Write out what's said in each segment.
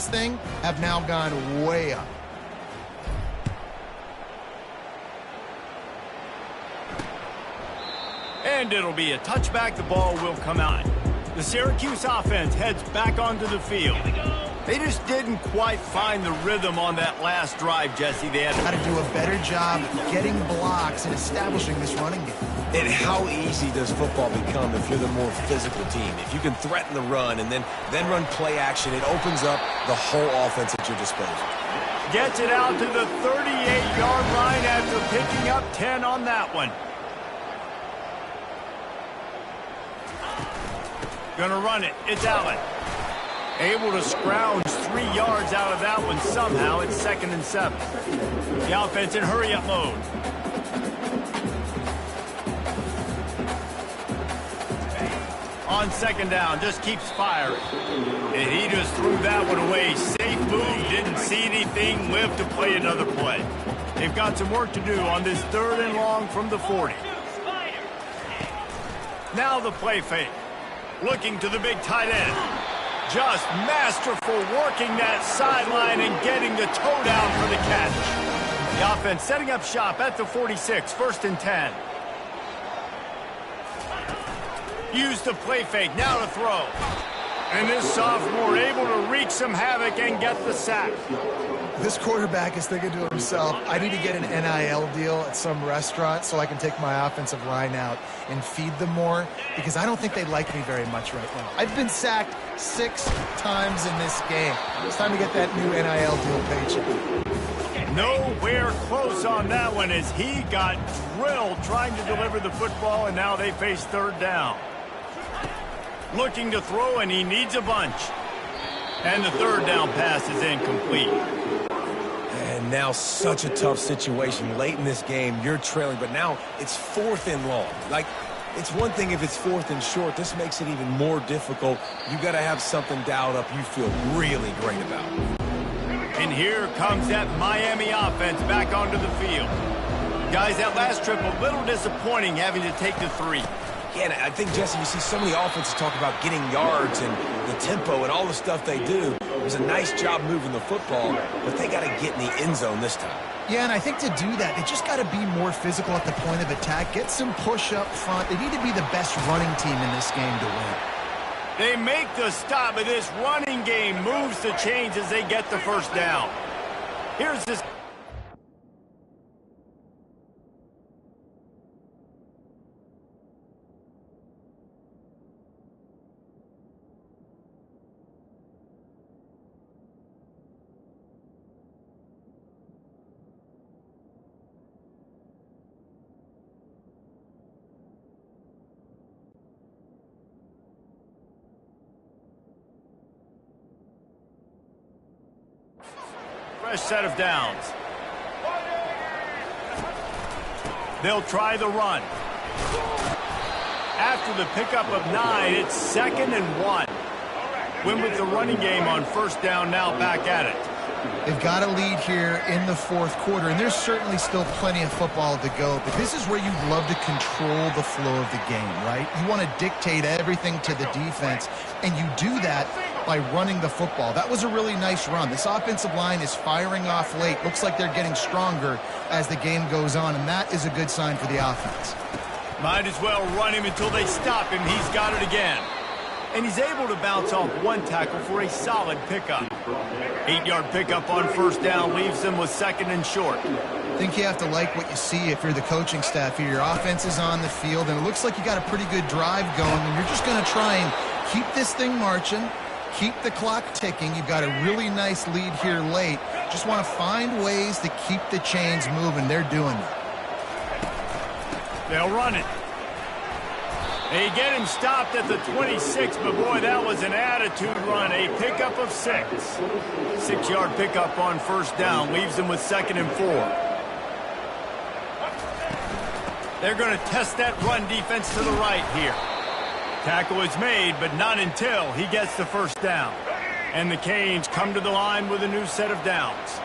this thing have now gone way up. And it'll be a touchback. The ball will come out. The Syracuse offense heads back onto the field. They just didn't quite find the rhythm on that last drive, Jesse. They had to do a better job getting blocks and establishing this running game. And how easy does football become if you're the more physical team? If you can threaten the run and then run play action, it opens up the whole offense at your disposal. Gets it out to the 38-yard line after picking up 10 on that one. Gonna run it. It's Allen. Able to scrounge 3 yards out of that one somehow. It's 2nd and 7. The offense in hurry-up mode. On 2nd down, just keeps firing. And he just threw that one away. Safe move, didn't see anything, lived to play another play. They've got some work to do on this 3rd and long from the 40. Now the play fake. Looking to the big tight end. Just masterful working that sideline and getting the toe down for the catch. The offense setting up shop at the 46, 1st and 10. Use the play fake, now to throw. And this sophomore able to wreak some havoc and get the sack. This quarterback is thinking to himself, I need to get an NIL deal at some restaurant so I can take my offensive line out and feed them more, because I don't think they like me very much right now. I've been sacked 6 times in this game. It's time to get that new NIL deal paycheck. Nowhere close on that one as he got drilled trying to deliver the football, and now they face 3rd down. Looking to throw, and he needs a bunch. And the 3rd down pass is incomplete. And now such a tough situation. Late in this game, you're trailing, but now it's 4th and long. Like, it's one thing if it's 4th and short. This makes it even more difficult. You got to have something dialed up you feel really great about. And here comes that Miami offense back onto the field. Guys, that last trip a little disappointing having to take the 3. Yeah, and I think, Jesse, you see so many offenses talk about getting yards and the tempo and all the stuff they do. It was a nice job moving the football, but they got to get in the end zone this time. Yeah, and I think to do that, they just got to be more physical at the point of attack, get some push up front. They need to be the best running team in this game to win. They make the stop, but this running game moves the chains as they get the 1st down. Here's this. Fresh set of downs. They'll try the run. After the pickup of 9, it's 2nd and 1. Win with the running game on 1st down, now back at it. They've got a lead here in the 4th quarter, and there's certainly still plenty of football to go, but this is where you'd love to control the flow of the game, right? You want to dictate everything to the defense, and you do that by running the football. That was a really nice run. This offensive line is firing off late. Looks like they're getting stronger as the game goes on, and that is a good sign for the offense. Might as well run him until they stop him. He's got it again. And he's able to bounce off 1 tackle for a solid pickup. 8-yard pickup on 1st down leaves them with 2nd and short. I think you have to like what you see if you're the coaching staff here. Your offense is on the field, and it looks like you got a pretty good drive going, and you're just going to try and keep this thing marching, keep the clock ticking. You've got a really nice lead here late. Just want to find ways to keep the chains moving. They're doing that. They'll run it. They get him stopped at the 26, but boy, that was an attitude run. A pickup of 6. 6-yard pickup on 1st down leaves them with 2nd and 4. They're going to test that run defense to the right here. Tackle is made, but not until he gets the 1st down. And the Canes come to the line with a new set of downs.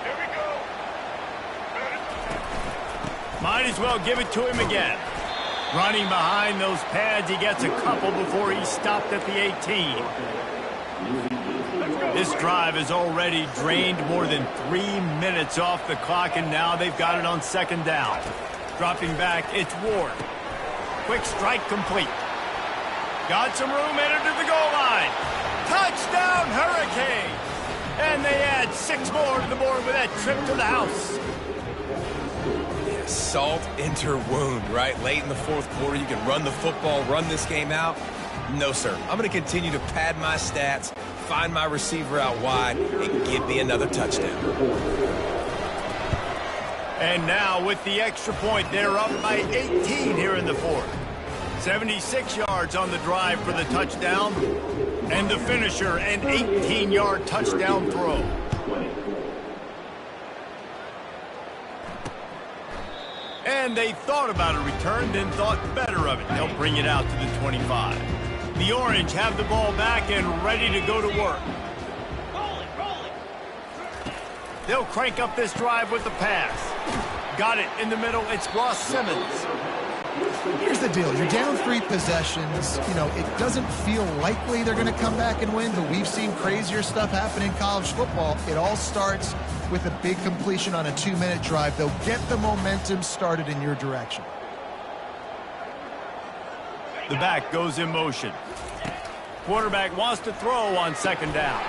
Here we go. Might as well give it to him again. Running behind those pads, he gets a couple before he's stopped at the 18. This drive has already drained more than 3 minutes off the clock, and now they've got it on second down. Dropping back, it's Ward. Quick strike complete. Got some room, entered to the goal line. Touchdown, Hurricane! And they add 6 more to the board with that trip to the house. Yeah, salt into wound, right? Late in the fourth quarter, you can run the football, run this game out. No, sir. I'm going to continue to pad my stats, find my receiver out wide, and give me another touchdown. And now with the extra point, they're up by 18 here in the fourth. 76 yards on the drive for the touchdown. And the finisher, an 18-yard touchdown throw. And they thought about a return, then thought better of it. They'll bring it out to the 25. The Orange have the ball back and ready to go to work. They'll crank up this drive with the pass. Got it in the middle. It's Ross Simmons. Here's the deal. You're down 3 possessions. You know, it doesn't feel likely they're going to come back and win, but we've seen crazier stuff happen in college football. It all starts with a big completion on a 2-minute drive. They'll get the momentum started in your direction. The back goes in motion. Quarterback wants to throw on second down.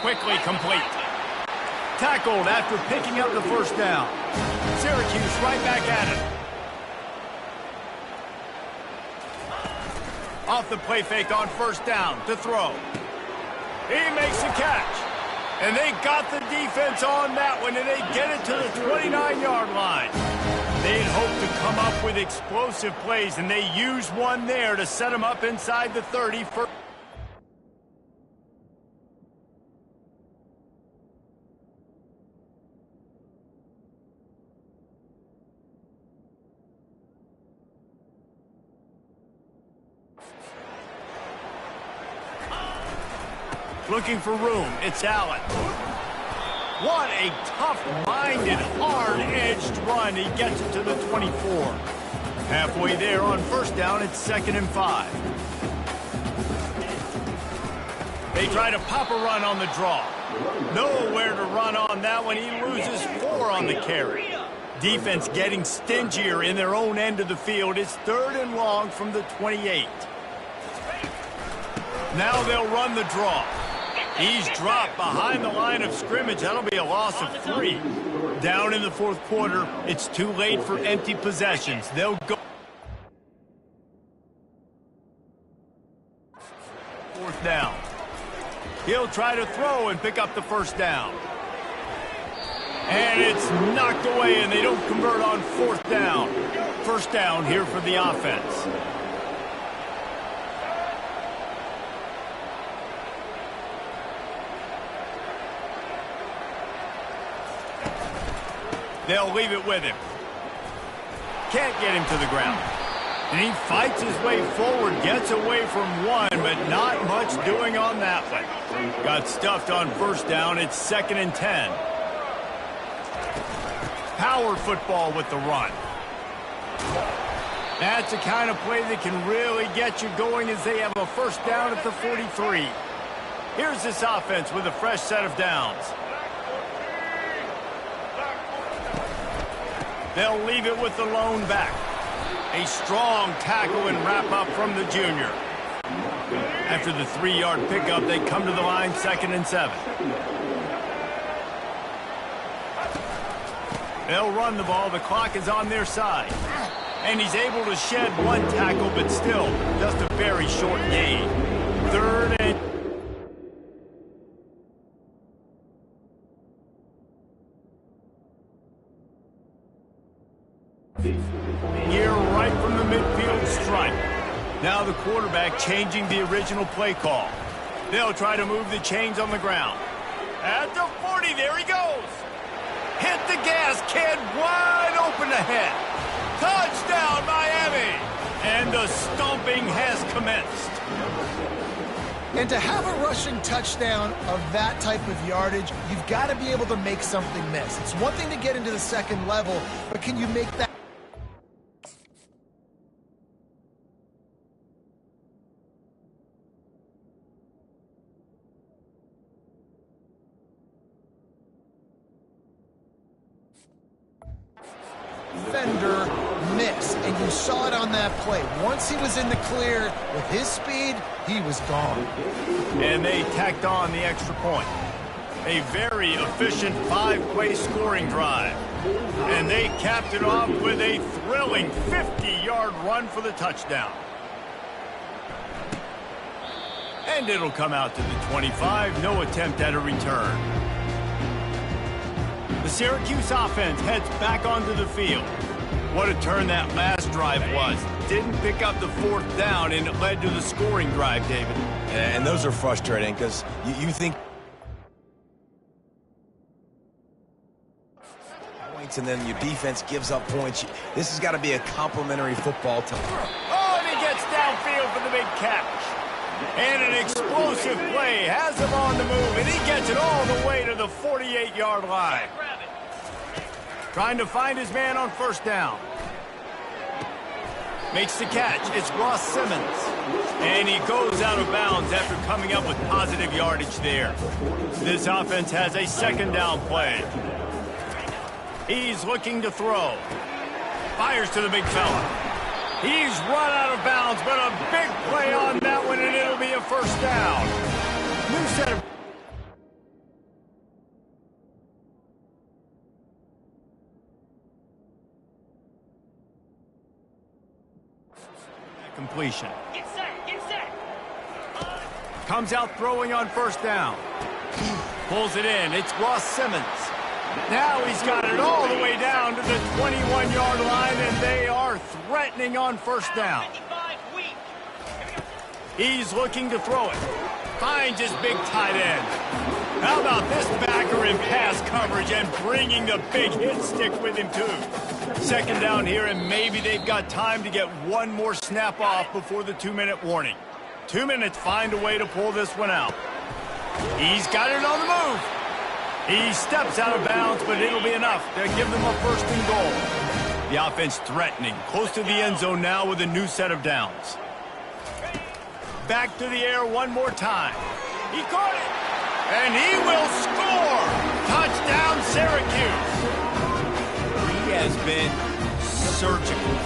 Quickly complete. Tackled after picking up the first down. Syracuse right back at it. Off the play fake on first down to throw. He makes the catch. And they got the defense on that one, and they get it to the 29-yard line. They'd hoped to come up with explosive plays, and they used one there to set them up inside the 30 for... Looking for room, it's Allen. What a tough-minded, hard-edged run. He gets it to the 24. Halfway there on first down, it's 2nd and 5. They try to pop a run on the draw. Nowhere to run on that one. He loses 4 on the carry. Defense getting stingier in their own end of the field. It's 3rd and long from the 28. Now they'll run the draw. He's dropped behind the line of scrimmage. That'll be a loss of 3. Down in the fourth quarter, it's too late for empty possessions. They'll go. Fourth down. He'll try to throw and pick up the first down. And it's knocked away, and they don't convert on fourth down. First down here for the offense. They'll leave it with him. Can't get him to the ground. And he fights his way forward, gets away from one, but not much doing on that one. Got stuffed on first down. It's 2nd and 10. Power football with the run. That's the kind of play that can really get you going as they have a first down at the 43. Here's this offense with a fresh set of downs. They'll leave it with the lone back. A strong tackle and wrap up from the junior. After the 3-yard pickup, they come to the line 2nd and 7. They'll run the ball. The clock is on their side. And he's able to shed 1 tackle, but still just a very short gain. 3rd and... Here right from the midfield stripe. Now the quarterback changing the original play call. They'll try to move the chains on the ground. At the 40, there he goes. Hit the gas, kid, wide open ahead. Touchdown, Miami. And the stomping has commenced. And to have a rushing touchdown of that type of yardage, you've got to be able to make something miss. It's one thing to get into the second level, but can you make that? breaks, and you saw it on that play. Once he was in the clear with his speed, he was gone. And they tacked on the extra point. A very efficient 5-play scoring drive. And they capped it off with a thrilling 50-yard run for the touchdown. And it'll come out to the 25. No attempt at a return. The Syracuse offense heads back onto the field. What a turn that last drive was. Didn't pick up the 4th down, and it led to the scoring drive, David. And those are frustrating because you think points and then your defense gives up points. This has got to be a complimentary football team. Oh, and he gets downfield for the big catch. And an explosive play has him on the move, and he gets it all the way to the 48-yard line. Trying to find his man on 1st down. Makes the catch. It's Ross Simmons. And he goes out of bounds after coming up with positive yardage there. This offense has a 2nd down play. He's looking to throw. Fires to the big fella. He's run out of bounds, but a big play on that one, and it'll be a 1st down. New set of... completion. Get set, get set. Comes out throwing on 1st down. Pulls it in. It's Ross Simmons. Now he's got it all the way down to the 21-yard line, and they are threatening on 1st down. He's looking to throw it. Finds his big tight end. How about this backer in pass coverage and bringing the big hit stick with him, too. 2nd down here, and maybe they've got time to get one more snap off before the 2-minute warning. 2 minutes, find a way to pull this one out. He's got it on the move. He steps out of bounds, but it'll be enough to give them a 1st and goal. The offense threatening, close to the end zone now with a new set of downs. Back to the air one more time. He caught it, and he will score. Touchdown, Syracuse. He has been surgical,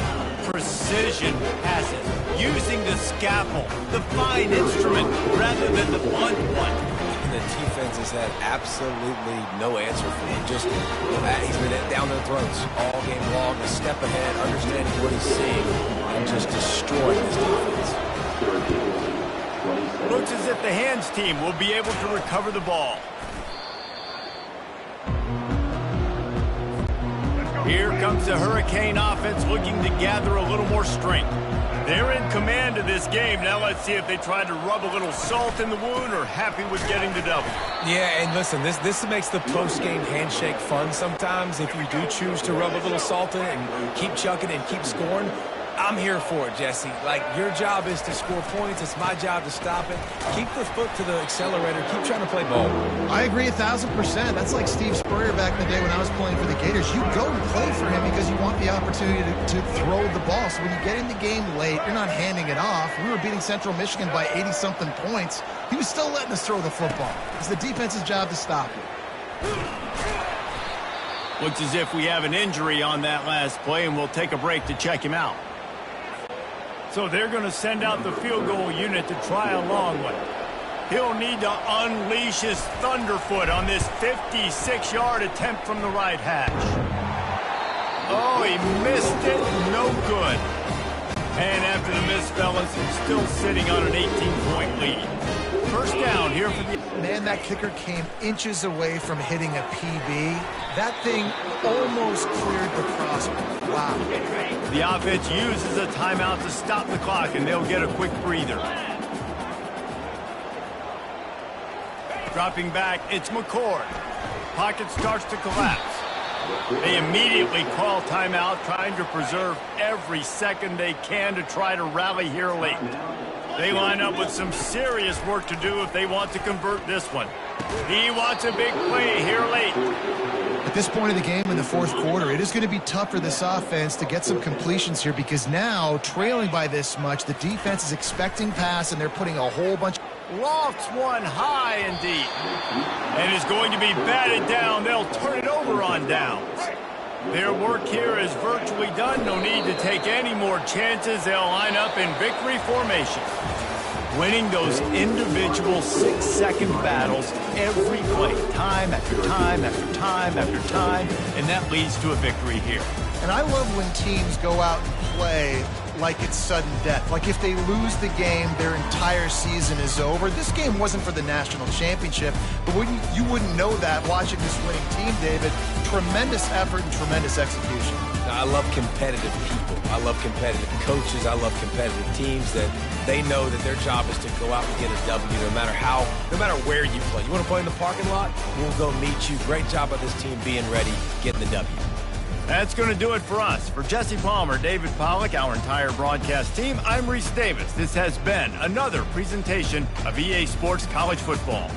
precision passes, using the scalpel, the fine instrument, rather than the blunt one. The defense has had absolutely no answer for him. Just he's been down their throats all game long, a step ahead, understanding what he's seeing, and just destroying his defense. Looks as if the hands team will be able to recover the ball. Here comes the Hurricane offense looking to gather a little more strength. They're in command of this game. Now let's see if they try to rub a little salt in the wound or happy with getting the double. Yeah, and listen, this makes the post-game handshake fun sometimes. If you do choose to rub a little salt in it and keep chucking and keep scoring, I'm here for it, Jesse. Like, your job is to score points. It's my job to stop it. Keep the foot to the accelerator. Keep trying to play ball. I agree 1,000%. That's like Steve Spurrier back in the day when I was playing for the Gators. You go and play for him because you want the opportunity to throw the ball. So when you get in the game late, you're not handing it off. We were beating Central Michigan by 80-something points. He was still letting us throw the football. It's the defense's job to stop it. Looks as if we have an injury on that last play, and we'll take a break to check him out. So they're going to send out the field goal unit to try a long one. He'll need to unleash his thunderfoot on this 56-yard attempt from the right hash. Oh, he missed it. No good. And after the miss, fellas, it's still sitting on an 18-point lead. 1st down here for the... Man, that kicker came inches away from hitting a PB. That thing almost cleared the crossbar. Wow. The offense uses a timeout to stop the clock, and they'll get a quick breather. Dropping back, it's McCord. Pocket starts to collapse. They immediately call timeout, trying to preserve every second they can to try to rally here late. They line up with some serious work to do if they want to convert this one. He wants a big play here late. At this point of the game in the 4th quarter, it is going to be tough for this offense to get some completions here because now, trailing by this much, the defense is expecting pass, and they're putting a whole bunch... Lofts one high and deep. And is going to be batted down. They'll turn it over on downs. Their work here is virtually done. No need to take any more chances. They'll line up in victory formation. Winning those individual 6-second battles every play, time after time after time after time, and that leads to a victory here. And I love when teams go out and play like it's sudden death. Like if they lose the game, their entire season is over. This game wasn't for the national championship, but you wouldn't know that watching this winning team, David. Tremendous effort and tremendous execution. Now, I love competitive people. I love competitive coaches. I love competitive teams that they know that their job is to go out and get a W no matter where you play. You want to play in the parking lot? We'll go meet you. Great job by this team being ready, getting the W. That's going to do it for us. For Jesse Palmer, David Pollack, our entire broadcast team, I'm Reese Davis. This has been another presentation of EA Sports College Football.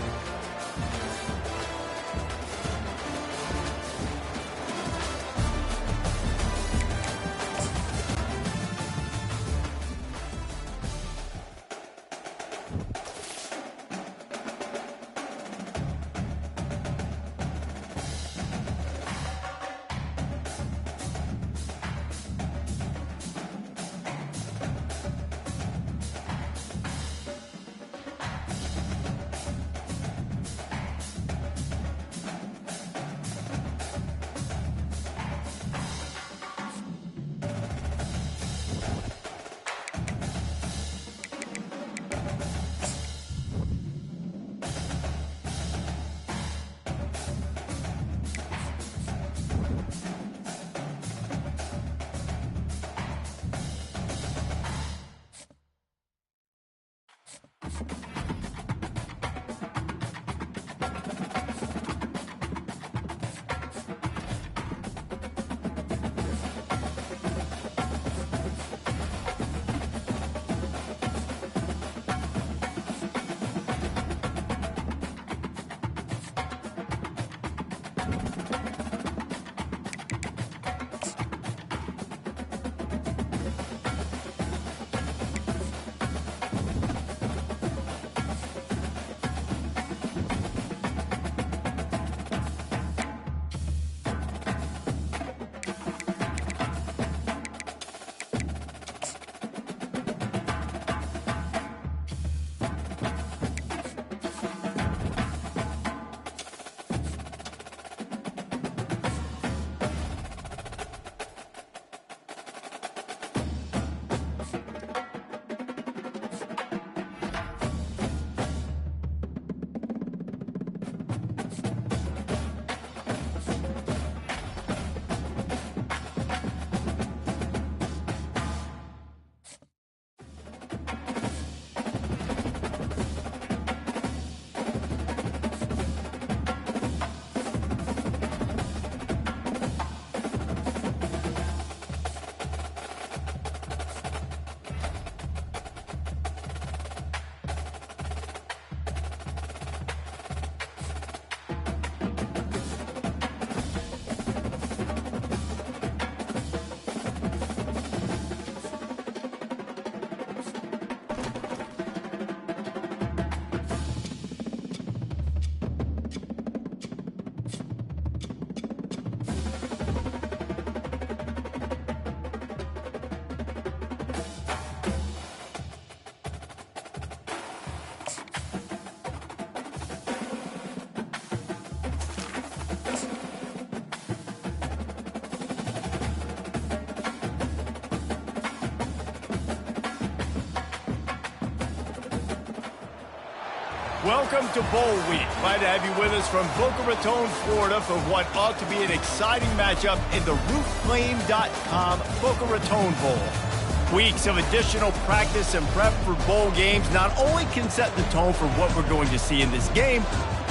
Welcome to Bowl Week. Glad to have you with us from Boca Raton, Florida for what ought to be an exciting matchup in the roofclaim.com Boca Raton Bowl. Weeks of additional practice and prep for bowl games not only can set the tone for what we're going to see in this game,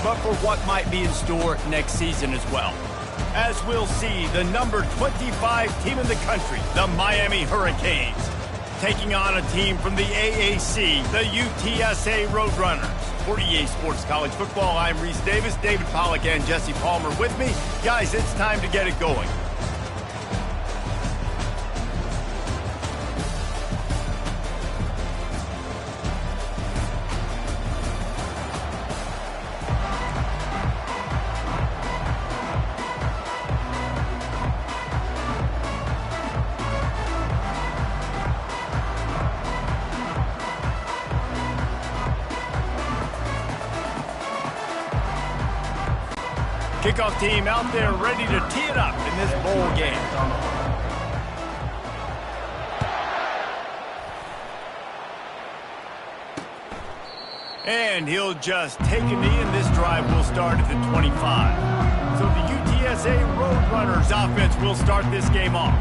but for what might be in store next season as well. As we'll see, the number 25 team in the country, the Miami Hurricanes, taking on a team from the AAC, the UTSA Roadrunners. For EA Sports College Football, I'm Reese Davis, David Pollack, and Jesse Palmer with me. Guys, it's time to get it going. Kickoff team out there ready to tee it up in this bowl game. And he'll just take a knee, and this drive will start at the 25. So the UTSA Roadrunners offense will start this game off.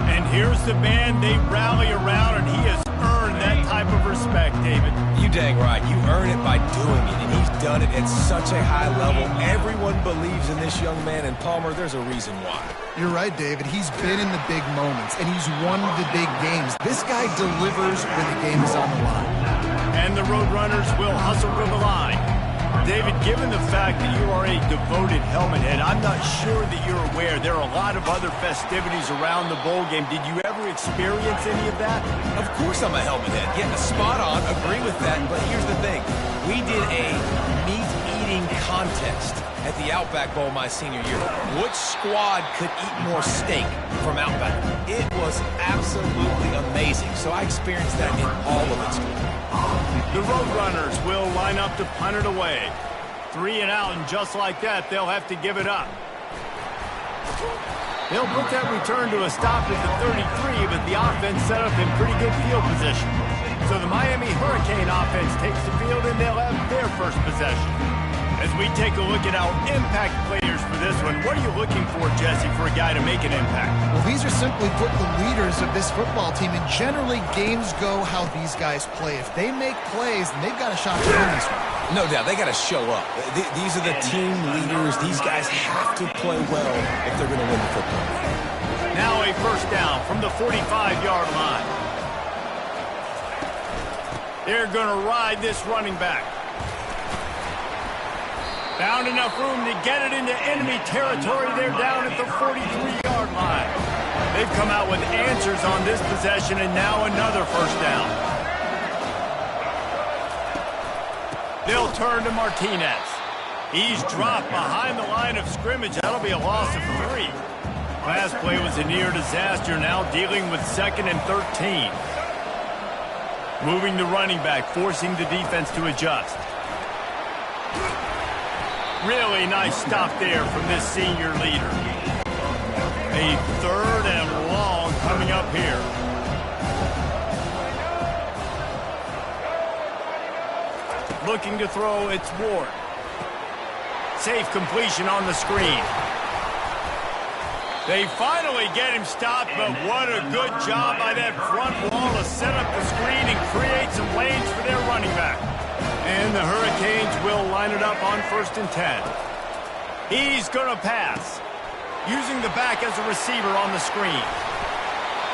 And here's the band they rally around, and he has earned that type of respect, David. You dang right. You earn it by doing it, and he's done it at such a high level. Everyone believes in this young man, and Palmer, there's a reason why. You're right, David. He's been in the big moments, and he's won the big games. This guy delivers when the game is on the line. And the Roadrunners will hustle to the line. David, given the fact that you are a devoted helmet head, I'm not sure that you're aware there are a lot of other festivities around the bowl game. Did you ever experience any of that? Of course I'm a helmet head. Yeah, spot on. Agree with that. But here's the thing. We did a meat-eating contest at the Outback Bowl my senior year. Which squad could eat more steak from Outback? It was absolutely amazing. So I experienced that in all of its glory. The Roadrunners will line up to punt it away. 3 and out, and just like that, they'll have to give it up. They'll put that return to a stop at the 33, but the offense set up in pretty good field position. So the Miami Hurricane offense takes the field, and they'll have their first possession. As we take a look at our impact players for this one, what are you looking for, Jesse, for a guy to make an impact? Well, these are simply put the leaders of this football team, and generally games go how these guys play. If they make plays, then they've got a shot to win this one. No doubt, they got to show up. These are the team leaders. These guys have to play well if they're going to win the football. Now a first down from the 45-yard line. They're going to ride this running back. Found enough room to get it into enemy territory. They're down at the 43-yard line. They've come out with answers on this possession, and now another first down. They'll turn to Martinez. He's dropped behind the line of scrimmage. That'll be a loss of 3. Last play was a near disaster, now dealing with 2nd and 13. Moving the running back, forcing the defense to adjust. Really nice stop there from this senior leader. A 3rd and long coming up here. Looking to throw, it's Ward. Safe completion on the screen. They finally get him stopped, but what a good job by that front wall to set up the screen and create some lanes for their running back. And the Hurricanes will line it up on 1st and 10. He's going to pass, using the back as a receiver on the screen.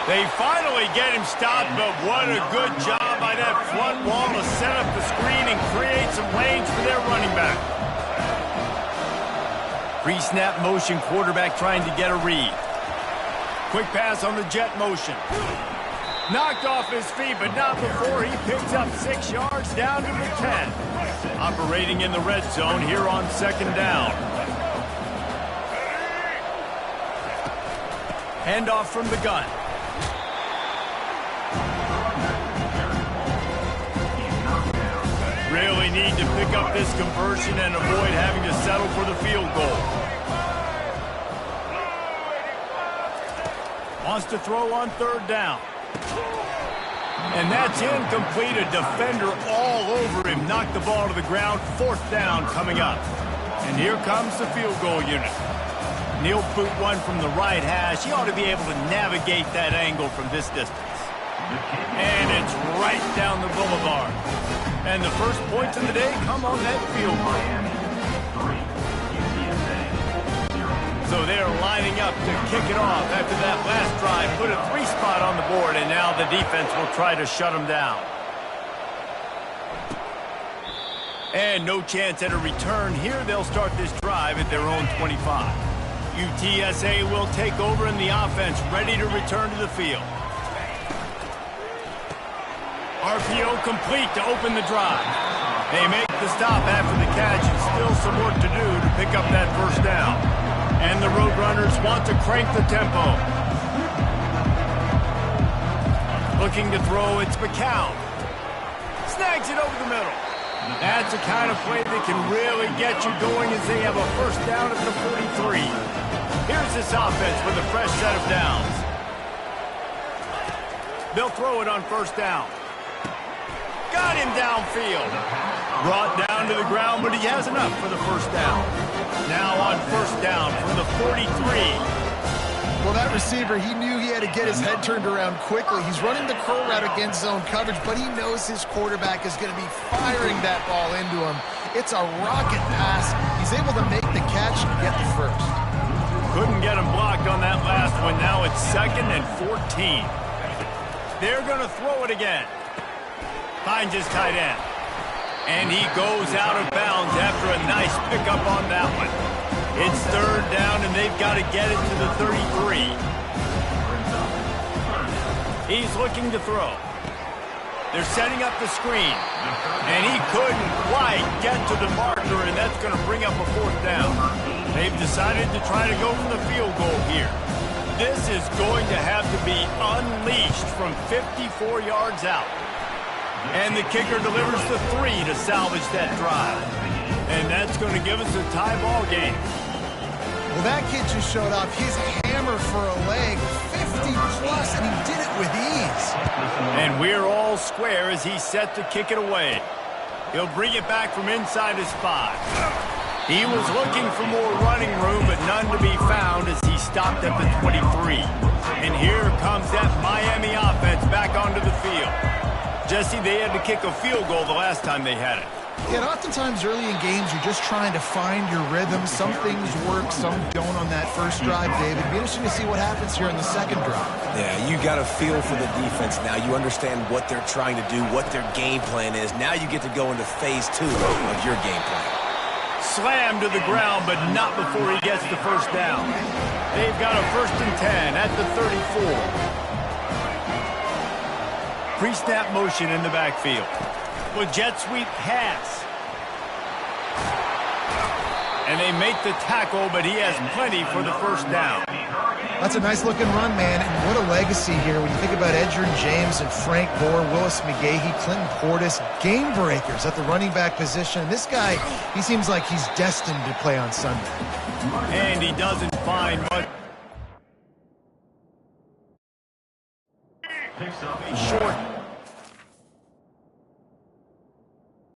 They finally get him stopped, but what a good job by that front wall to set up the screen and create some lanes for their running back. Pre-snap motion, quarterback trying to get a read. Quick pass on the jet motion. Knocked off his feet, but not before he picks up 6 yards down to the 10. Operating in the red zone here on 2nd down. Handoff from the gun. Really need to pick up this conversion and avoid having to settle for the field goal. Wants to throw on 3rd down. And that's incomplete. A defender all over him. Knocked the ball to the ground. 4th down coming up. And here comes the field goal unit. Neil boot one from the right hash. He ought to be able to navigate that angle from this distance. And it's right down the boulevard. And the first points of the day come on that field goal. So they're lining up to kick it off after that last drive. Put a 3 spot on the board, and now the defense will try to shut them down. And no chance at a return here. They'll start this drive at their own 25. UTSA will take over in the offense, ready to return to the field. RPO complete to open the drive. They make the stop after the catch, and still some work to do to pick up that first down. And the Roadrunners want to crank the tempo. Looking to throw, it's McCown. Snags it over the middle. That's the kind of play that can really get you going as they have a first down at the 43. Here's this offense with a fresh set of downs. They'll throw it on first down. Got him downfield. Brought down to the ground, but he has enough for the first down. Now on first down from the 43. Well, that receiver, he knew he had to get his head turned around quickly. He's running the curl route against zone coverage, but he knows his quarterback is going to be firing that ball into him. It's a rocket pass. He's able to make the catch and get the first. Couldn't get him blocked on that last one. Now it's 2nd and 14. They're going to throw it again. Finds his tight end. And he goes out of bounds after a nice pickup on that one. It's 3rd down, and they've got to get it to the 33. He's looking to throw. They're setting up the screen. And he couldn't quite get to the marker, and that's going to bring up a 4th down. They've decided to try to go for the field goal here. This is going to have to be unleashed from 54 yards out. And the kicker delivers the 3 to salvage that drive. And that's going to give us a tie ball game. Well, that kid just showed off his hammer for a leg, 50-plus, and he did it with ease. And we're all square as he's set to kick it away. He'll bring it back from inside his 5. He was looking for more running room, but none to be found as he stopped at the 23. And here comes that Miami offense back onto the field. Jesse, they had to kick a field goal the last time they had it. Yeah, oftentimes early in games, you're just trying to find your rhythm. Some things work, some don't on that first drive, David. It'd be interesting to see what happens here in the second drive. Yeah, you got a feel for the defense now. You understand what they're trying to do, what their game plan is. Now you get to go into phase 2 of your game plan. Slammed to the ground, but not before he gets the first down. They've got a 1st and 10 at the 34. Pre-snap motion in the backfield. With jet sweep pass. And they make the tackle, but he has plenty for the first down. That's a nice-looking run, man, and what a legacy here. When you think about Edgerrin James and Frank Gore, Willis McGahee, Clinton Portis, game breakers at the running back position. This guy, he seems like he's destined to play on Sunday. And he doesn't find much. Short